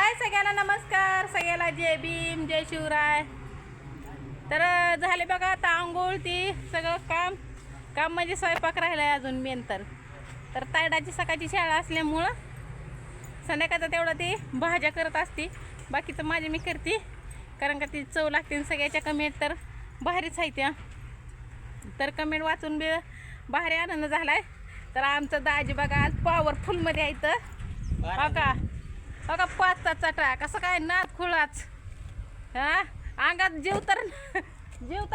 हाय सगळ्यांना नमस्कार, सगळ्याला जय भीम जय शिवराय. तर झाले बघा आता आंघोळ ती सगळं काम म्हणजे स्वयंपाक राहिलाय अजून मेन तर तायडाची सकाळची शाळा असल्यामुळं संध्याकाळचं तेवढं ती भाज्या करत असते, बाकीचं माझी मी करते कारण का ती चव लागते. सगळ्याच्या कमेंट तर भारीच आहे त्या, तर कमेंट वाचून बी भारी आनंद झालाय. तर आमचं दाजी बघा आज पॉवरफुलमध्ये आहे तर बघा बघा पाचचा चटा कसं काय नाद खुळाच हा अंगात जीव तर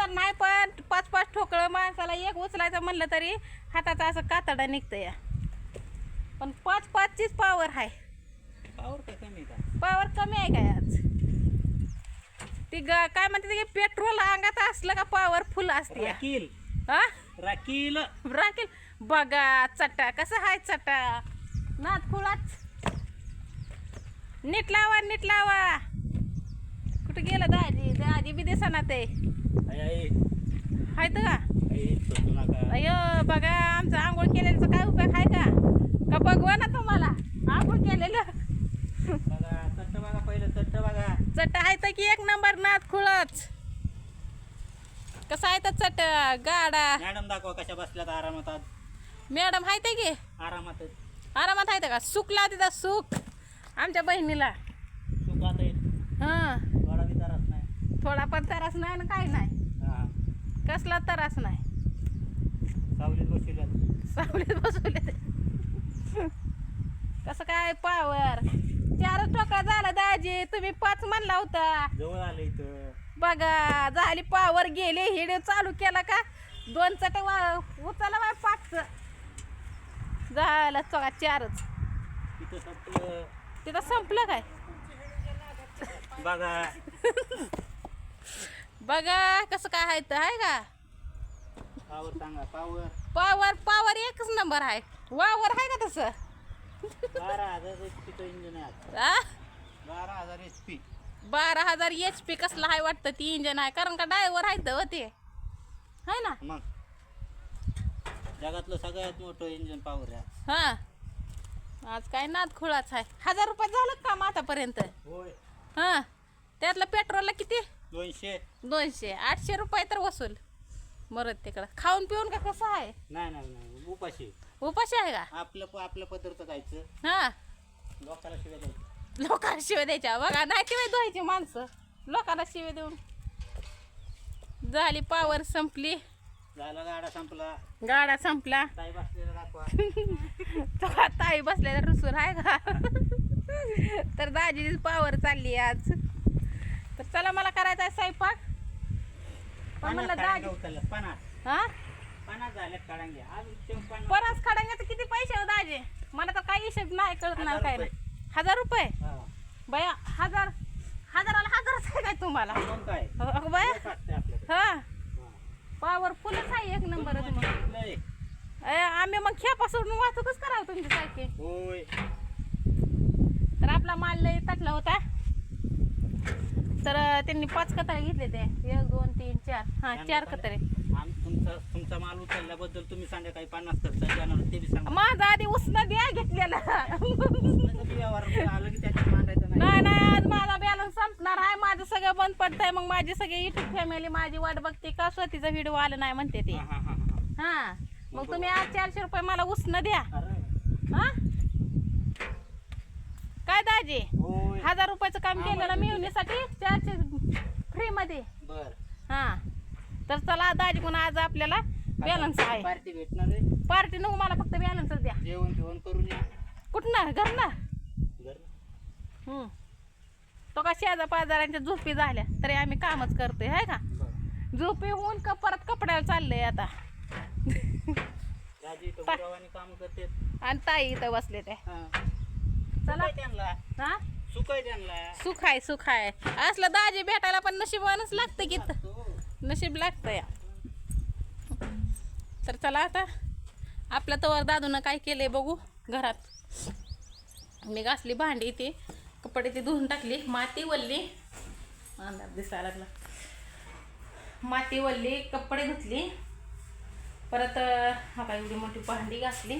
नाही, पण पाच पाच ठोकळं माणसाला एक उचलायचं म्हणलं तरी हाताचा असं कातडा निघतं या. पण पाच पाचचीच पावर आहे. पावर कमी आहे काय आज ती काय म्हणते की पेट्रोल अंगात असलं का पॉवरफुल असते हा राखील बघा चटा कसं हाय चटा नाद खुळाच. नीट लावा कुठं गेलं दाजी बी दिसना ते हाय का अयो बघा आमचं आंघोळ केलेलं काय उपयोग आहे का बघवा ना तुम्हाला आंघोळ केलेलं चट आहे तर की एक नंबर नाद खुळच. कसं आहे तर चट गाडा मॅडम दाखवा कशा बसल्यात आरामात. आज मॅडम आहे ते की आरामात आहे का सुखला तिथं सुख आमच्या बहिणीला सुखात हां थोडा बी त्रास नाही, थोडा पण त्रास नाही ना काही नाही, कसला त्रास नाही. सावलीत बसवले ते कसं काय पावर 4 टोका झाला दाजी, तुम्ही 5 म्हणला होता. जवळ आलं इथं बघा झाली पावर गेले हिडे चालू केला का 2 चट उचला बाय 5 झालं चोगा 4च तिथं संपलं. तिथं संपलं काय बघा बघा कसं काय आहे तर आहे का पावर सांगा. पावर एकच नंबर आहे. वावर आहे का तसं 12,000 HP इंजिन आहे. आ 12,000 HP 12,000 HP कसलं आहे वाटतं ती इंजन आहे कारण का ड्रायव्हर आहे तर ते है ना. मग जगातलं सगळ्यात मोठं इंजिन पावर आहे. हा आज काय नाद खुळाच आहे. 1000 रुपये झालं काम आतापर्यंत. होय हा त्यातलं पेट्रोलला किती 200 800 रुपये तर वसूल. मरत तिकडं खाऊन पिऊन का कसं आहे. नाही उपाशी उपाशी आहे का आपलं पदार्थ खायचं, हा लोकांना शिवाय द्यायचं. लोकांना शिव्या द्यायच्या बघा नाही शिवाय धुवायची माणसं लोकांना शिव्या देऊन झाली पावर संपली. झाला गाडा संपला. ताई बसलेला दाखवा. ताई बसलेला रुसून आहे का तर दाजीची पावर चालली आज. तर चला मला करायचा आहे स्वयंपाक. पण म्हणलं दाजी हा परास खडांग्याचं किती पैसे हो दाजी मला तर काही हिशेब नाही कळत नाही काय नाही. 1000 रुपये बया 1000ला 1000च आहे काय तुम्हाला बया हा पॉवरफुलच आहे एक नंबर. आम्ही मग खेपासून वाहतूकच करावं तुमच्यासारखे. तर आपला माल लय तटला होता तर त्यांनी 5 कताळे घेतले ते 1 2 3 4 हा 4 कताळे. तुमचा माल उचलल्याबद्दल तुम्ही संध्याकाळी 50 खर्च देणार ते बी सांगा. माझा आधी उसनं द्या घेतलेला आलं की त्याच्यात मांडायचं नाही आज माझा बॅलन्स संपणार आहे. माझं सगळं बंद पडतंय. मग माझी सगळी युट्यूब फॅमिली माझी वाट बघते का स्वतःचा व्हिडिओ आला नाही म्हणते ते. हा मग तुम्ही आज 400 रुपये मला उसनं द्या. हा काय दाजी 1000 रुपयाचं काम केलेलं मिळवण्यासाठी 400 फ्री मध्ये. हा तर चला दाजी पण आज आपल्याला बॅलन्स आहे. पार्टी भेटणार आहे. पार्टी नको मला फक्त बॅलन्सच द्या. जेवण करून या. कुठं घरनं तो का शेजा पाजारांच्या झोपी झाल्या तरी आम्ही कामच करतोय आहे का. झोपी होऊन का परत कपड्याला चाललंय आता काम करते आणि ताई इथं बसले ते. चला हा सुख आहे असलं दाजी भेटायला पण नशिबानच लागतं की नशीब लागतं या. तर चला आता आपल्या तवर दादूनं काय केलंय बघू. घरात मी घासली भांडी ती कपडे ती धुवून टाकली. माती वल्ली अंदाज दिसायला लागला. माती वल्ली कपडे धुतली परत हा काय एवढी मोठी भांडी घासली.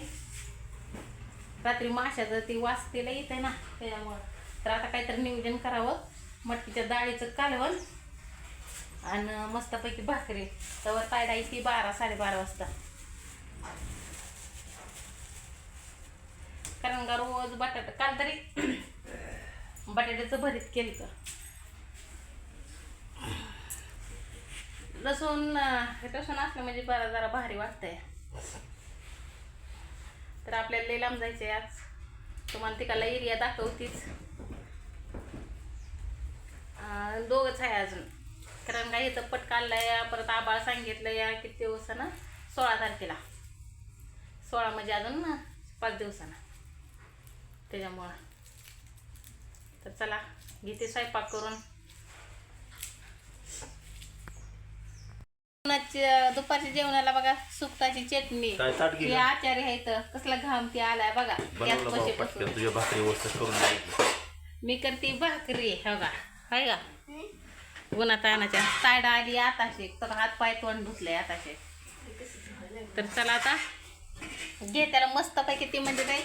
रात्री माशाचं ती वास तिला येते ना त्याच्यामुळं तर आता काहीतरी नियोजन करावं. मटकीच्या डाळीचं कालवण आणि मस्तपैकी भाकरी. तर तायडा येते 12-12:30 वाजता. कारण का रोज बटाटा काल तरी बटाट्याचं भरीत केलं तर लसूण असलं म्हणजे जरा भारी वाटतंय. तर आपल्याला लई लांब जायचंय आज. तुम्हाला तिकडला एरिया दाखवतीच. दोघंच आहे अजून. कारण काय इथं पट काढलाय. परत आबाळ सांगितलं या किती दिवसानं 16 तारखेला. 16 म्हणजे अजून 5 दिवसानं. त्याच्यामुळं तर चला घेते स्वयंपाक करून. दुपारच्या जेवणाला बघा सुकटाची चटणी. हे आचार्य आहे तर कसला घाम ते आलाय बघा. तुझ्या भाकरी वस्तू करून मी करते भाकरी. हो का हाय का उन्हात आणायच्या. तायडा आली आताशे. तर हात पाय तोंड धुतलंय आताशे. तर चला आता घे त्याला मस्त पैकी. ती म्हणजे काय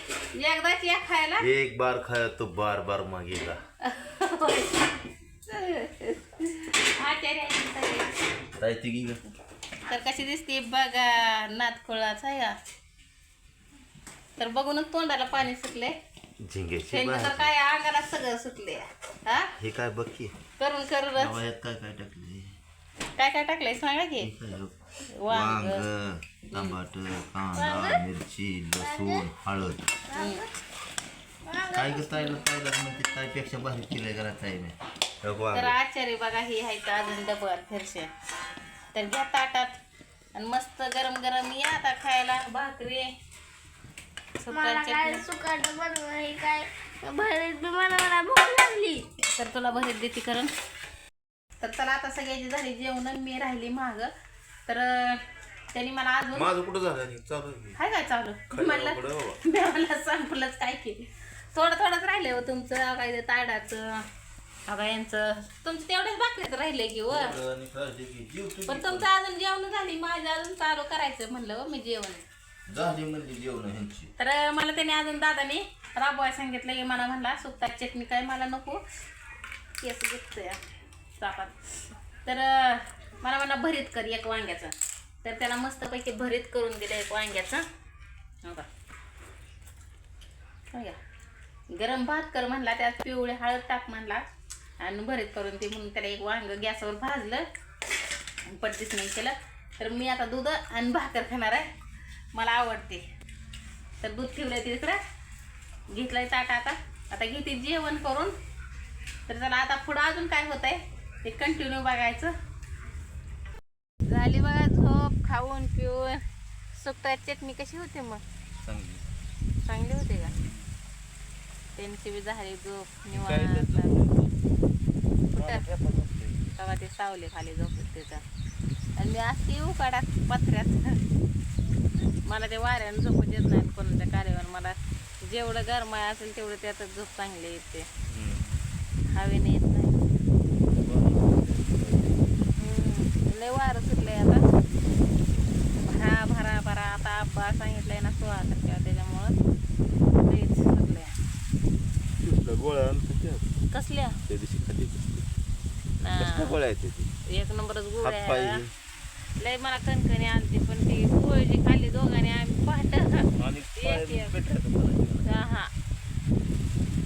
एकदाच या खायला. एक बार खाया तो बार बार मागेगा. आचार्य तर कशी दिसते बघा. नातखोळाच आहे का. तर बघूनच तोंडाला पाणी सुटले. झिंग्याची तर काय अंगाला सगळं सुटले. हा हे काय बघ की करून करूनच काय काय टाकले. काय काय टाकलंय सांगा की. वांग, टमाट, कांदा, मिरची, लसूण, हळद. काय ताईला म्हणते ताईपेक्षा भारी केलंय जरा ताईने. तर आचार्य बघा ही आहे तर अजून डबल फिरशे. तर घ्या ताटात आणि मस्त गरम गरम या आता खायला भाकरी. तर तुला भरीत देते करून. तर चला आता सगळ्याची झाली जेवण. मी राहिली माग. तर त्यांनी मला अजून माझं कुठं झालं चालू हाय काय चालू मला संपलंच काय की. थोडंच राहिले हो तुमचं काय ताडाचं बघा यांचं. तुमचं तेवढेच भाकरीच राहिले की व. पण तुमचं अजून जेवण झाली. माझं अजून चालू करायचं म्हणलं मी जेवण झाली म्हणजे जेवण ह्यांची. तर मला त्याने अजून दादाने राबवाय सांगितलं की मला म्हणला सुकटाची चटणी काय मला नको केस दुखतंय चापात. तर मला म्हणा भरीत कर एक वांग्याचं. तर त्याला मस्तपैकी भरीत करून दिलं एक वांग्याचं. हो का गरम भात कर म्हणला. त्यात पिवळे हळद टाक म्हणला आणि भरीत करून ते. म्हणून त्याला एक वांग गॅसवर भाजलं पट्टीच नाही केलं. तर मी आता दूध आणि भाकर खाणार आहे. मला आवडते. तर दूध ठेवलंय तिकडं घेतलंय ताट. आता घेते जेवण करून. तर चला आता पुढं अजून काय होत आहे ते कंटिन्यू बघायचं. झाली बघा झोप खाऊन पिऊन. सुकटाची चटणी कशी होते मग चांगली होते का. त्यांची बी झाली झोप निवांत. तेव्हा ते सावली खाली झोपत त्याचा. आणि मी असते उकाडात पत्र्यात. मला ते वाऱ्यानं झोपत येत नाही कोणाच्या कार्यावर. मला जेवढं गरमाय असेल तेवढं त्यातच झोप चांगली येते. हवेने येत नाही. लय वारं सुटलंय आता. भरा भरा आता आप्पा सांगितलंय ना 16 तारखेला. त्याच्यामुळं लईच सुटलंय. कसल्या त्या दिवशी खाली एक नंबरच गोळ्या. लय मला कणकणी आणते. पण ती गोळी जी खाल्ली दोघांनी आम्ही पहाट हा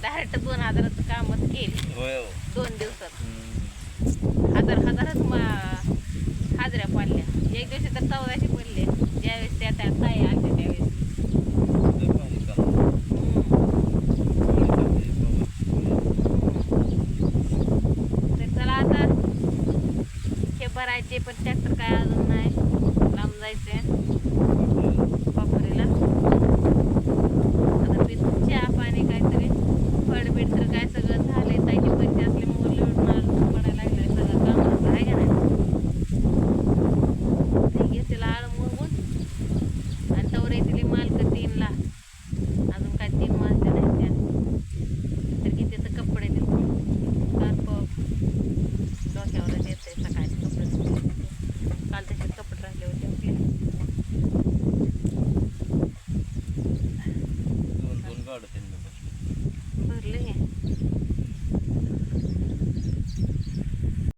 डायरेक्ट 2000 कामच केली 2 दिवसात. हजारच हाजऱ्या पाडल्या. एक दिवशी तर 1400 पडले. ज्यावेळेस त्या ताई आलते त्यावेळेस. तर चला आता हे भरायचे. पण ट्रॅक्टर काय अजून नाही. लांब जायचंय वापरीला. आता मी चहा पाणी काहीतरी फळबीड तर काय सगळं झालंय. ताईची बच्ची असल्यामुळे लढणार पडायला लागलंय सगळं कामाचं आहे का नाही. ते घेते आळ मुळवून आणि तवर येते मालक 3ला. अजून काय 3 वाजले नाही त्या. तर किती तर कपडे